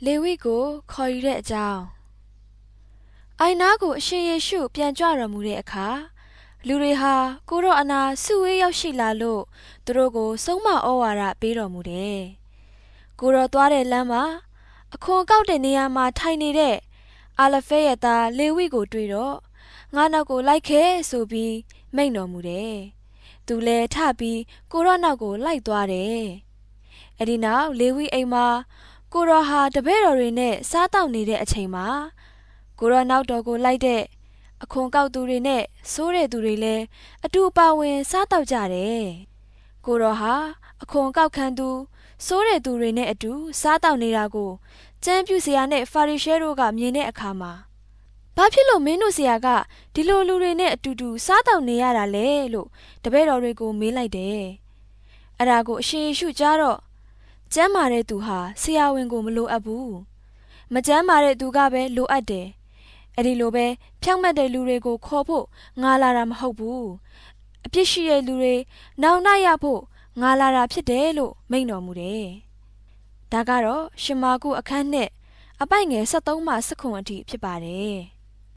လေဝိကိုခေါ်ယူတဲ့အကြောင်းအိုင်နာကိုအရှင်ယေရှုပြန်ကြွတော်မူတဲ့အခါလူတွေဟာကိုရောအနာစုဝေးရောက်ရှိလာလို့သူတို့ကိုဆုံးမဩဝါဒပေးတော်မူတယ်။ကိုရောသွားတဲ့လမ်းမှာအခွန်ကောက်တဲ့နေရာမှာထိုင်နေတဲ့အာလဖဲရဲ့သားလေဝိကိုတွေ့တော့ငါနောက်ကိုလိုက်ခဲ့ဆိုပြီးမိန့်တော်မူတယ်။သူလည်းထပြီးကိုရောနောက်ကိုလိုက်သွားတယ်။အဲဒီနောက်လေဝိအိမ်မှာကိုရောဟာတပည့်တော်တွေနဲ့စားတောက်နေတဲ့အချိန်မှာကိုရောနောက်တော်ကိုလိုက်တဲ့အခွန်ကောက်သူတွေနဲ့စိုးတဲ့သူတွေလည်းအတူပါဝင်စားတောက်ကြတယ်။ကိုရောဟာအခွန်ကောက်ခံသူစိုးတဲ့သူတွေနဲ့အတူစားတောက်နေတာကိုကျမ်းပြုဆရာနဲ့ဖာရိရှဲတို့ကမြင်တဲ့အခါမှာဘာဖြစ်လို့မင်းတို့ဆရာကဒီလိုလူတွေနဲ့အတူတူစားတောက်နေရတာလဲလို့တပည့်တော်တွေကိုမေးလိုက်တယ်။အဲ့ဒါကိုအရှင်ယေရှုကြားတော့ကျမ်းမာတဲ့သူဟာဆရာဝန်ကိုမလိုအပ်ဘူး။မကျမ်းမာတဲ့သူကပဲလိုအပ်တယ်။အဲ့ဒီလိုပဲဖြောင့်မတ်တဲ့လူတွေကိုခေါ်ဖို့ငါလာတာမဟုတ်ဘူး။အပြစ်ရှိတဲ့လူတွေနောင်တရဖို့ငါလာတာဖြစ်တယ်လို့မိန့်တော်မူတယ်။ဒါကတော့ရှမာကုအခန်းနဲ့အပိုက်ငယ်73မှ19အထိဖြစ်ပါတယ်။